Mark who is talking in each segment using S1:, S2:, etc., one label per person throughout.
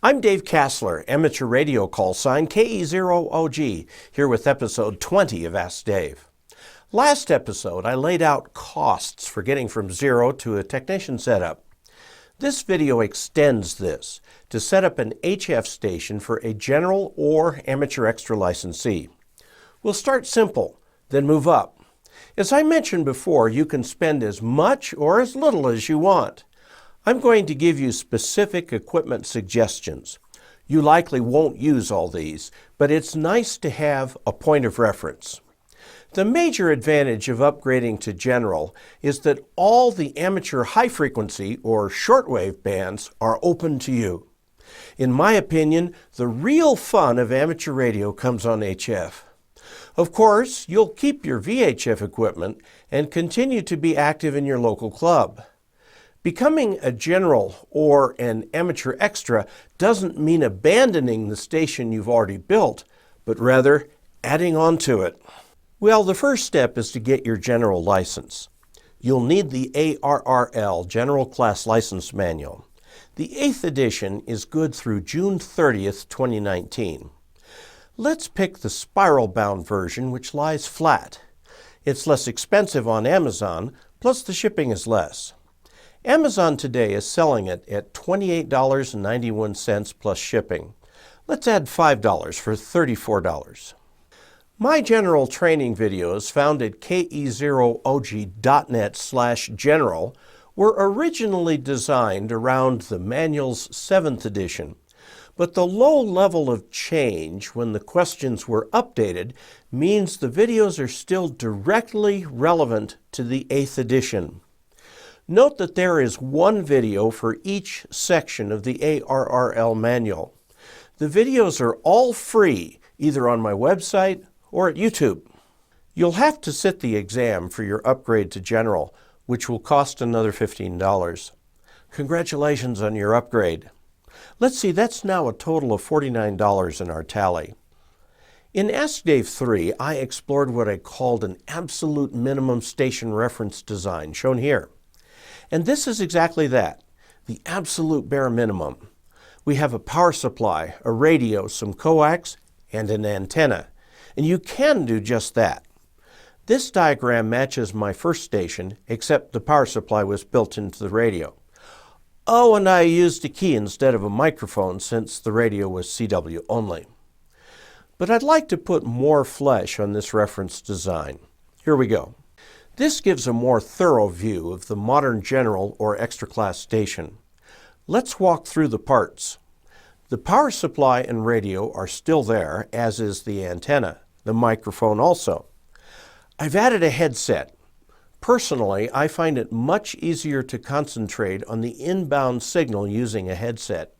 S1: I'm Dave Kassler, amateur radio call sign KE0OG, here with episode 20 of Ask Dave. Last episode, I laid out costs for getting from zero to a technician setup. This video extends this to set up an HF station for a general or amateur extra licensee. We'll start simple, then move up. As I mentioned before, you can spend as much or as little as you want. I'm going to give you specific equipment suggestions. You likely won't use all these, but it's nice to have a point of reference. The major advantage of upgrading to general is that all the amateur high-frequency or shortwave bands are open to you. In my opinion, the real fun of amateur radio comes on HF. Of course, you'll keep your VHF equipment and continue to be active in your local club. Becoming a general or an amateur extra doesn't mean abandoning the station you've already built, but rather adding on to it. Well, the first step is to get your general license. You'll need the ARRL General Class License Manual. The 8th edition is good through June 30th, 2019. Let's pick the spiral-bound version, which lies flat. It's less expensive on Amazon, plus the shipping is less. Amazon today is selling it at $28.91 plus shipping. Let's add $5 for $34. My general training videos found at ke0og.net/general were originally designed around the manual's 7th edition, but the low level of change when the questions were updated means the videos are still directly relevant to the 8th edition. Note that there is one video for each section of the ARRL manual. The videos are all free, either on my website or at YouTube. You'll have to sit the exam for your upgrade to general, which will cost another $15. Congratulations on your upgrade. Let's see, that's now a total of $49 in our tally. In Ask Dave 3, I explored what I called an absolute minimum station reference design, shown here. And this is exactly that, the absolute bare minimum. We have a power supply, a radio, some coax, and an antenna. And you can do just that. This diagram matches my first station, except the power supply was built into the radio. Oh, and I used a key instead of a microphone since the radio was CW only. But I'd like to put more flesh on this reference design. Here we go. This gives a more thorough view of the modern general or extra class station. Let's walk through the parts. The power supply and radio are still there, as is the antenna, the microphone also. I've added a headset. Personally, I find it much easier to concentrate on the inbound signal using a headset.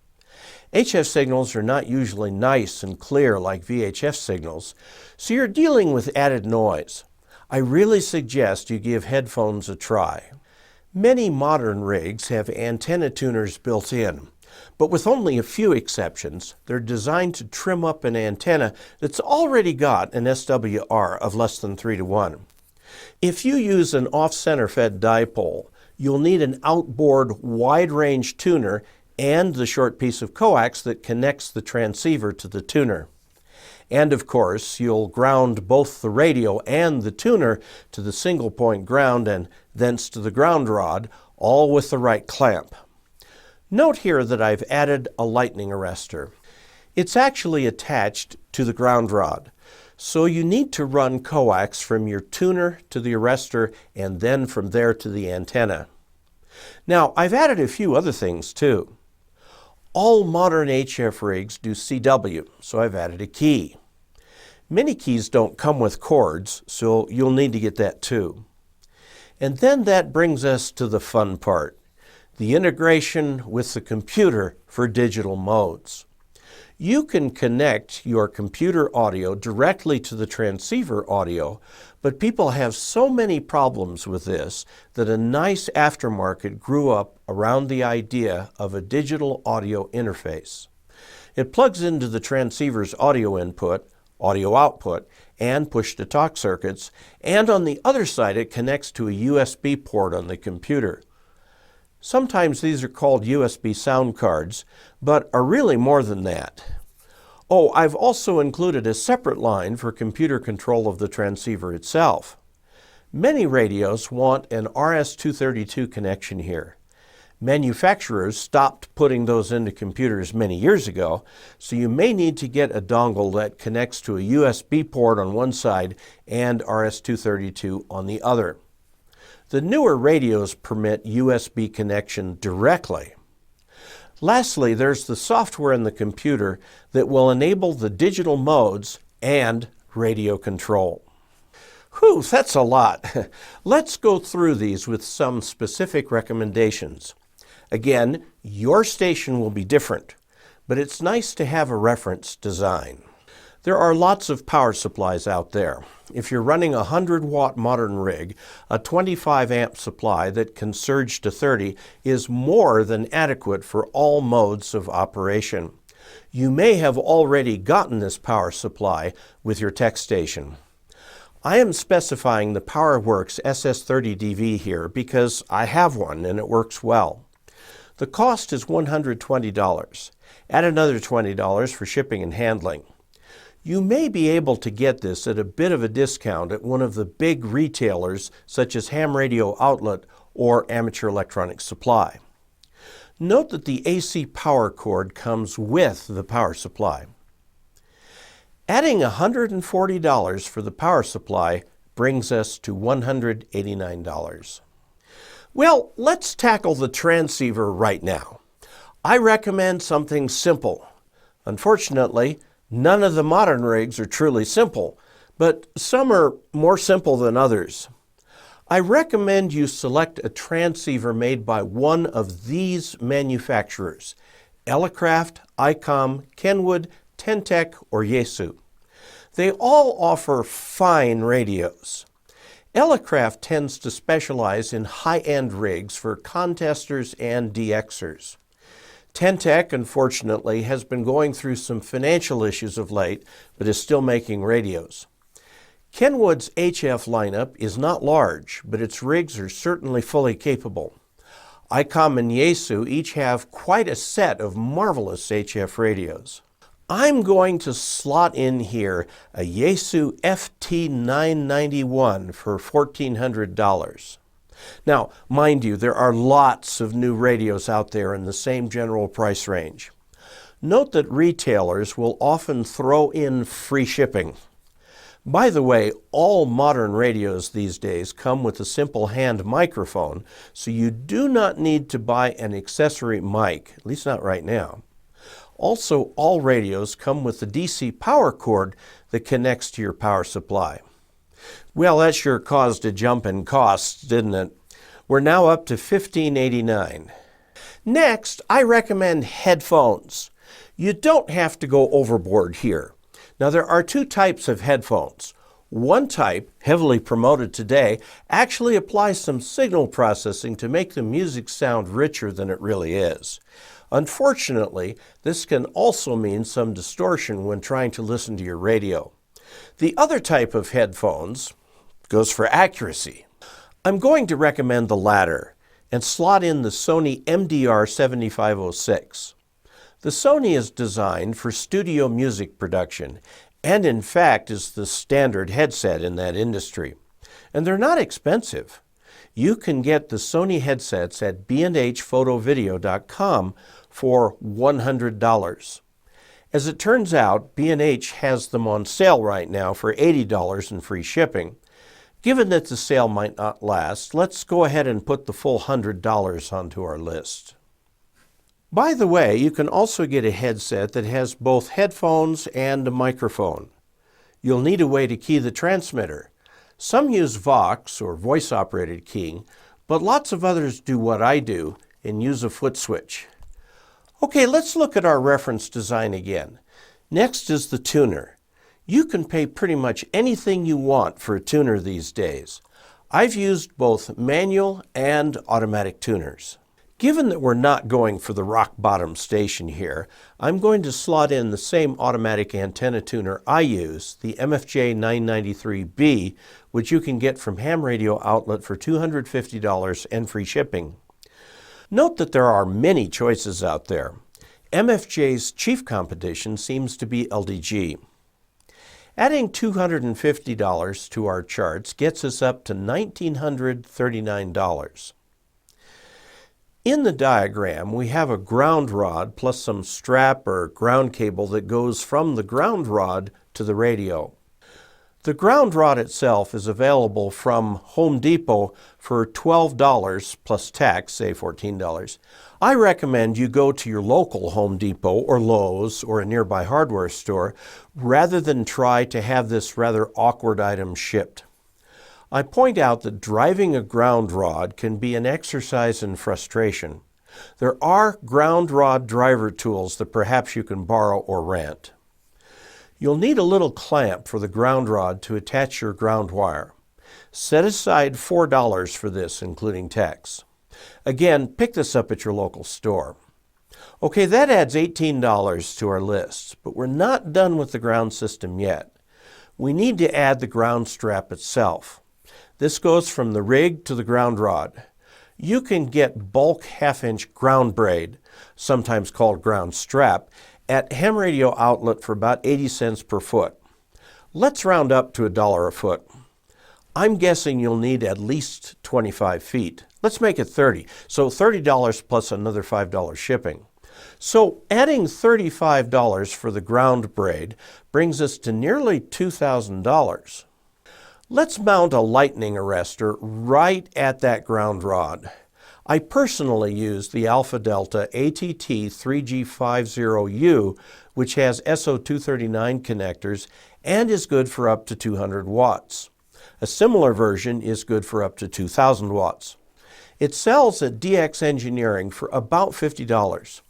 S1: HF signals are not usually nice and clear like VHF signals, so you're dealing with added noise. I really suggest you give headphones a try. Many modern rigs have antenna tuners built in, but with only a few exceptions, they're designed to trim up an antenna that's already got an SWR of less than 3:1. If you use an off-center fed dipole, you'll need an outboard wide-range tuner and the short piece of coax that connects the transceiver to the tuner. And of course, you'll ground both the radio and the tuner to the single-point ground and thence to the ground rod, all with the right clamp. Note here that I've added a lightning arrestor. It's actually attached to the ground rod, so you need to run coax from your tuner to the arrestor and then from there to the antenna. Now, I've added a few other things too. All modern HF rigs do CW, so I've added a key. Many keys don't come with cords, so you'll need to get that too. And then that brings us to the fun part, the integration with the computer for digital modes. You can connect your computer audio directly to the transceiver audio, but people have so many problems with this that a nice aftermarket grew up around the idea of a digital audio interface. It plugs into the transceiver's audio input, audio output, and push-to-talk circuits, and on the other side it connects to a USB port on the computer. Sometimes these are called USB sound cards, but are really more than that. Oh, I've also included a separate line for computer control of the transceiver itself. Many radios want an RS-232 connection here. Manufacturers stopped putting those into computers many years ago, so you may need to get a dongle that connects to a USB port on one side and RS-232 on the other. The newer radios permit USB connection directly. Lastly, there's the software in the computer that will enable the digital modes and radio control. Whew, that's a lot. Let's go through these with some specific recommendations. Again, your station will be different, but it's nice to have a reference design. There are lots of power supplies out there. If you're running a 100-watt modern rig, a 25-amp supply that can surge to 30 is more than adequate for all modes of operation. You may have already gotten this power supply with your tech station. I am specifying the PowerWorks SS30DV here because I have one and it works well. The cost is $120. Add another $20 for shipping and handling. You may be able to get this at a bit of a discount at one of the big retailers such as Ham Radio Outlet or Amateur Electronics Supply. Note that the AC power cord comes with the power supply. Adding $140 for the power supply brings us to $189. Well, let's tackle the transceiver right now. I recommend something simple. Unfortunately, none of the modern rigs are truly simple, but some are more simple than others. I recommend you select a transceiver made by one of these manufacturers: Elecraft, ICOM, Kenwood, Ten-Tec, or Yaesu. They all offer fine radios. Elecraft tends to specialize in high-end rigs for contesters and DXers. Ten-Tec, unfortunately, has been going through some financial issues of late, but is still making radios. Kenwood's HF lineup is not large, but its rigs are certainly fully capable. ICOM and Yaesu each have quite a set of marvelous HF radios. I'm going to slot in here a Yaesu FT991 for $1,400. Now, mind you, there are lots of new radios out there in the same general price range. Note that retailers will often throw in free shipping. By the way, all modern radios these days come with a simple hand microphone, so you do not need to buy an accessory mic, at least not right now. Also, all radios come with the DC power cord that connects to your power supply. Well, that sure caused a jump in costs, didn't it? We're now up to $1,589. Next, I recommend headphones. You don't have to go overboard here. Now, there are two types of headphones. One type, heavily promoted today, actually applies some signal processing to make the music sound richer than it really is. Unfortunately, this can also mean some distortion when trying to listen to your radio. The other type of headphones goes for accuracy. I'm going to recommend the latter and slot in the Sony MDR7506. The Sony is designed for studio music production and in fact is the standard headset in that industry. And they're not expensive. You can get the Sony headsets at b&hphotovideo.com for $100. As it turns out, B&H has them on sale right now for $80 and free shipping. Given that the sale might not last, let's go ahead and put the full $100 onto our list. By the way, you can also get a headset that has both headphones and a microphone. You'll need a way to key the transmitter. Some use Vox, or voice-operated keying, but lots of others do what I do and use a foot switch. Okay, let's look at our reference design again. Next is the tuner. You can pay pretty much anything you want for a tuner these days. I've used both manual and automatic tuners. Given that we're not going for the rock bottom station here, I'm going to slot in the same automatic antenna tuner I use, the MFJ 993B, which you can get from Ham Radio Outlet for $250 and free shipping. Note that there are many choices out there. MFJ's chief competition seems to be LDG. Adding $250 to our charts gets us up to $1,939. In the diagram, we have a ground rod plus some strap or ground cable that goes from the ground rod to the radio. The ground rod itself is available from Home Depot for $12 plus tax, say $14. I recommend you go to your local Home Depot or Lowe's or a nearby hardware store rather than try to have this rather awkward item shipped. I point out that driving a ground rod can be an exercise in frustration. There are ground rod driver tools that perhaps you can borrow or rent. You'll need a little clamp for the ground rod to attach your ground wire. Set aside $4 for this, including tax. Again, pick this up at your local store. Okay, that adds $18 to our list, but we're not done with the ground system yet. We need to add the ground strap itself. This goes from the rig to the ground rod. You can get bulk half-inch ground braid, sometimes called ground strap, at ham radio outlet for about 80 cents per foot. Let's round up to $1 a foot. I'm guessing you'll need at least 25 feet. Let's make it 30. So $30 plus another $5 shipping. So adding $35 for the ground braid brings us to nearly $2,000. Let's mount a lightning arrestor right at that ground rod. I personally use the Alpha Delta ATT 3G50U, which has SO239 connectors and is good for up to 200 watts. A similar version is good for up to 2,000 watts. It sells at DX Engineering for about $50.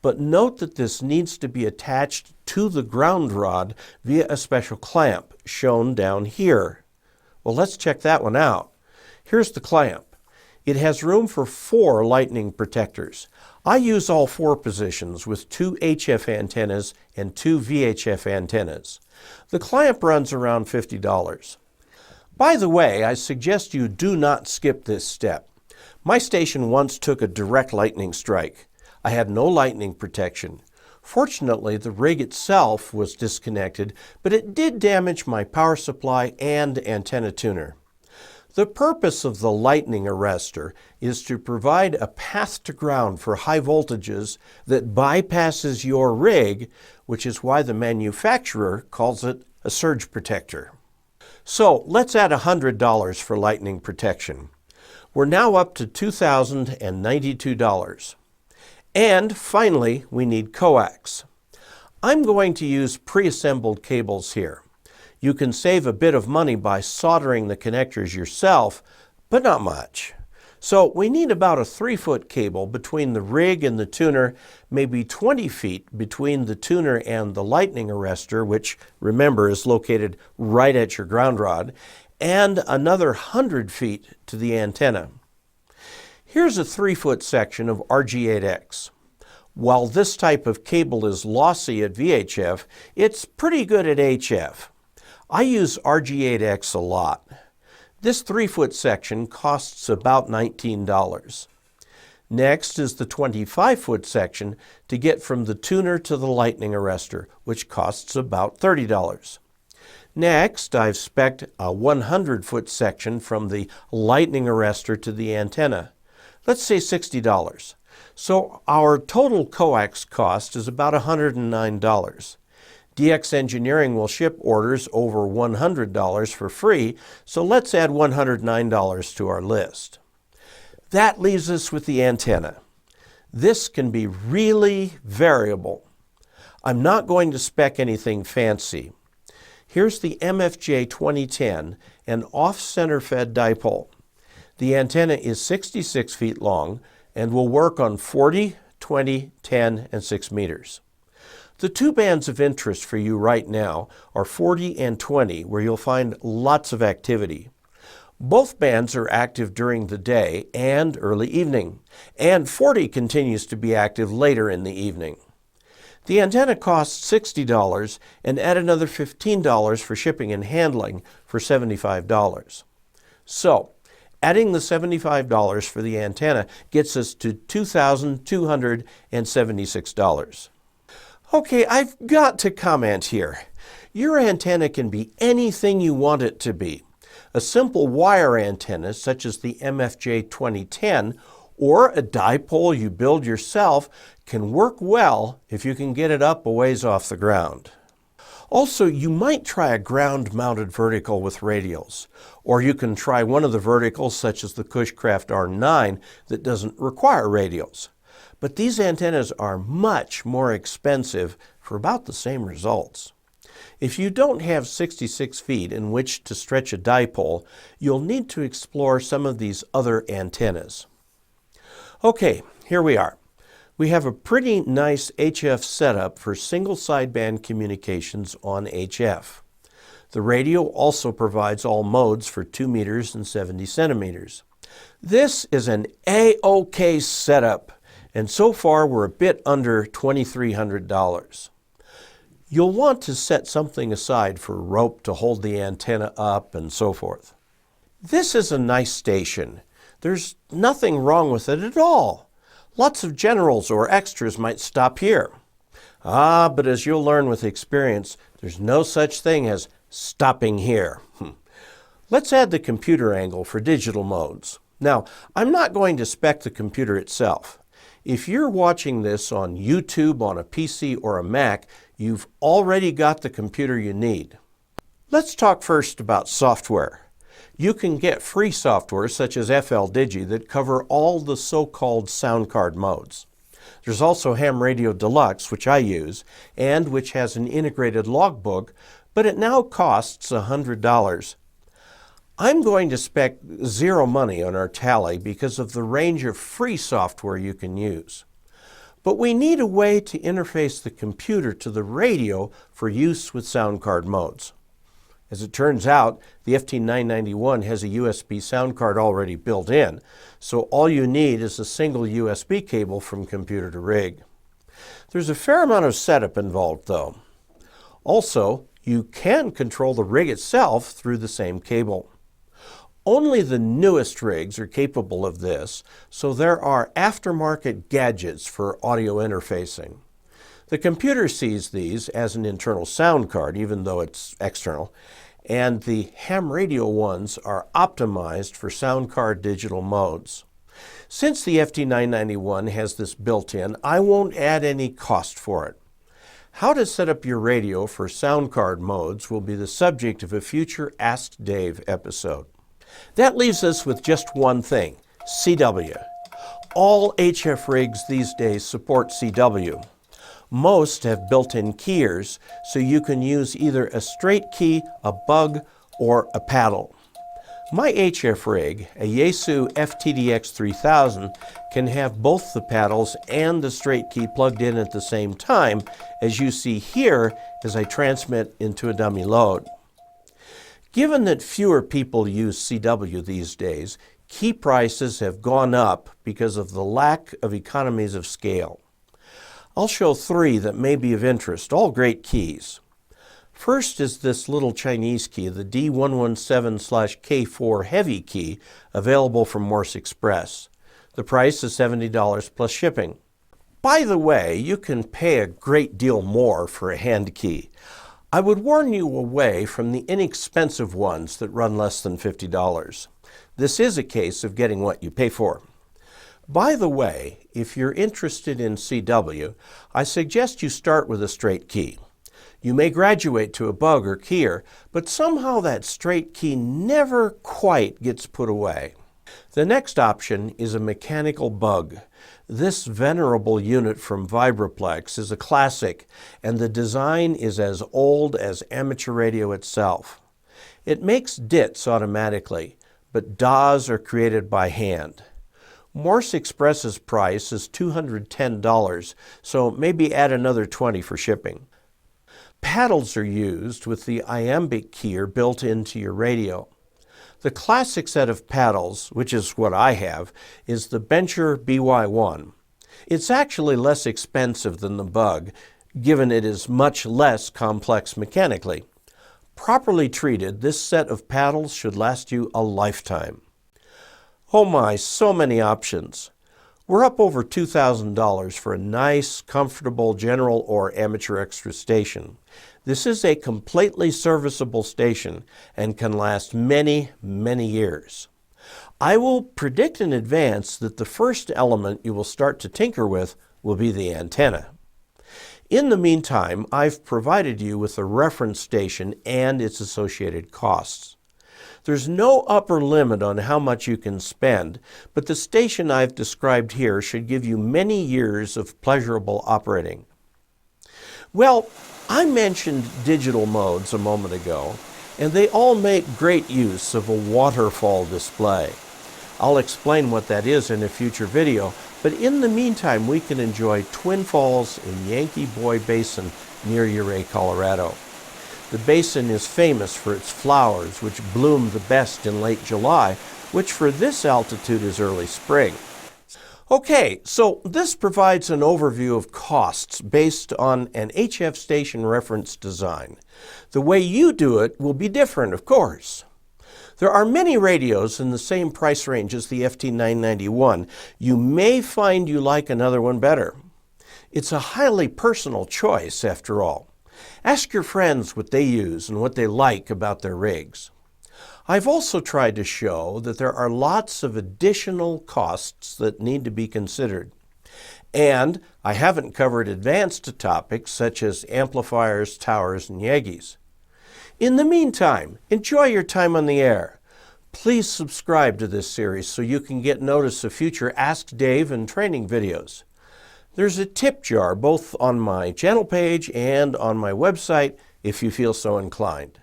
S1: But note that this needs to be attached to the ground rod via a special clamp shown down here. Well, let's check that one out. Here's the clamp. It has room for 4 lightning protectors. I use all 4 positions with 2 HF antennas and 2 VHF antennas. The clamp runs around $50. By the way, I suggest you do not skip this step. My station once took a direct lightning strike. I had no lightning protection. Fortunately, the rig itself was disconnected, but it did damage my power supply and antenna tuner. The purpose of the lightning arrestor is to provide a path to ground for high voltages that bypasses your rig, which is why the manufacturer calls it a surge protector. So let's add $100 for lightning protection. We're now up to $2,092. And finally, we need coax. I'm going to use pre-assembled cables here. You can save a bit of money by soldering the connectors yourself, but not much. So we need about a 3-foot cable between the rig and the tuner, maybe 20 feet between the tuner and the lightning arrestor, which, remember, is located right at your ground rod, and another 100 feet to the antenna. Here's a 3-foot section of RG8X. While this type of cable is lossy at VHF, it's pretty good at HF. I use RG8X a lot. This 3-foot section costs about $19. Next is the 25-foot section to get from the tuner to the lightning arrestor, which costs about $30. Next, I've spec'd a 100-foot section from the lightning arrestor to the antenna. Let's say $60. So our total coax cost is about $109. DX Engineering will ship orders over $100 for free, so let's add $109 to our list. That leaves us with the antenna. This can be really variable. I'm not going to spec anything fancy. Here's the MFJ 2010, an off-center fed dipole. The antenna is 66 feet long and will work on 40, 20, 10, and 6 meters. The 2 bands of interest for you right now are 40 and 20, where you'll find lots of activity. Both bands are active during the day and early evening, and 40 continues to be active later in the evening. The antenna costs $60 and add another $15 for shipping and handling for $75. So, Adding the $75 for the antenna gets us to $2,276. Okay, I've got to comment here. Your antenna can be anything you want it to be. A simple wire antenna, such as the MFJ 2010, or a dipole you build yourself, can work well if you can get it up a ways off the ground. Also, you might try a ground-mounted vertical with radials, or you can try one of the verticals such as the Cushcraft R9 that doesn't require radials. But these antennas are much more expensive for about the same results. If you don't have 66 feet in which to stretch a dipole, you'll need to explore some of these other antennas. Okay, here we are. We have a pretty nice HF setup for single sideband communications on HF. The radio also provides all modes for 2 meters and 70 centimeters. This is an A-OK setup, and so far we're a bit under $2,300. You'll want to set something aside for rope to hold the antenna up and so forth. This is a nice station. There's nothing wrong with it at all. Lots of generals or extras might stop here. But as you'll learn with experience, there's no such thing as stopping here. Let's add the computer angle for digital modes. Now, I'm not going to spec the computer itself. If you're watching this on YouTube, on a PC, or a Mac, you've already got the computer you need. Let's talk first about software. You can get free software such as FLDigi that cover all the so-called sound card modes. There's also Ham Radio Deluxe, which I use, and which has an integrated logbook, but it now costs $100. I'm going to spec zero money on our Tally because of the range of free software you can use. But we need a way to interface the computer to the radio for use with sound card modes. As it turns out, the FT991 has a USB sound card already built in, so all you need is a single USB cable from computer to rig. There's a fair amount of setup involved, though. Also, you can control the rig itself through the same cable. Only the newest rigs are capable of this, so there are aftermarket gadgets for audio interfacing. The computer sees these as an internal sound card, even though it's external, and the ham radio ones are optimized for sound card digital modes. Since the FT991 has this built in, I won't add any cost for it. How to set up your radio for sound card modes will be the subject of a future Ask Dave episode. That leaves us with just one thing, CW. All HF rigs these days support CW. Most have built-in keyers, so you can use either a straight key, a bug, or a paddle. My HF rig, a Yaesu FTDX 3000, can have both the paddles and the straight key plugged in at the same time, as you see here as I transmit into a dummy load. Given that fewer people use CW these days, key prices have gone up because of the lack of economies of scale. I'll show 3 that may be of interest, all great keys. First is this little Chinese key, the D117/K4 heavy key, available from Morse Express. The price is $70 plus shipping. By the way, you can pay a great deal more for a hand key. I would warn you away from the inexpensive ones that run less than $50. This is a case of getting what you pay for. By the way, if you're interested in CW, I suggest you start with a straight key. You may graduate to a bug or keyer, but somehow that straight key never quite gets put away. The next option is a mechanical bug. This venerable unit from Vibraplex is a classic, and the design is as old as amateur radio itself. It makes DITs automatically, but DAWs are created by hand. Morse Express's price is $210, so maybe add another $20 for shipping. Paddles are used with the iambic keyer built into your radio. The classic set of paddles, which is what I have, is the Bencher BY1. It's actually less expensive than the Bug, given it is much less complex mechanically. Properly treated, this set of paddles should last you a lifetime. Oh my, so many options. We're up over $2,000 for a nice, comfortable general or amateur extra station. This is a completely serviceable station and can last many, many years. I will predict in advance that the first element you will start to tinker with will be the antenna. In the meantime, I've provided you with a reference station and its associated costs. There's no upper limit on how much you can spend, but the station I've described here should give you many years of pleasurable operating. Well, I mentioned digital modes a moment ago, and they all make great use of a waterfall display. I'll explain what that is in a future video, but in the meantime we can enjoy Twin Falls in Yankee Boy Basin near Ouray, Colorado. The basin is famous for its flowers, which bloom the best in late July, which for this altitude is early spring. Okay, so this provides an overview of costs based on an HF station reference design. The way you do it will be different, of course. There are many radios in the same price range as the FT991. You may find you like another one better. It's a highly personal choice, after all. Ask your friends what they use and what they like about their rigs. I've also tried to show that there are lots of additional costs that need to be considered. And I haven't covered advanced topics such as amplifiers, towers, and Yagis. In the meantime, enjoy your time on the air. Please subscribe to this series so you can get notice of future Ask Dave and training videos. There's a tip jar both on my channel page and on my website if you feel so inclined.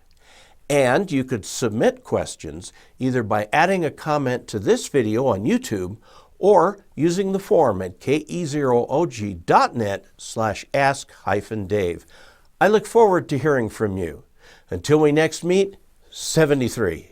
S1: And you could submit questions either by adding a comment to this video on YouTube or using the form at ke0og.net/ask-dave. I look forward to hearing from you. Until we next meet, 73.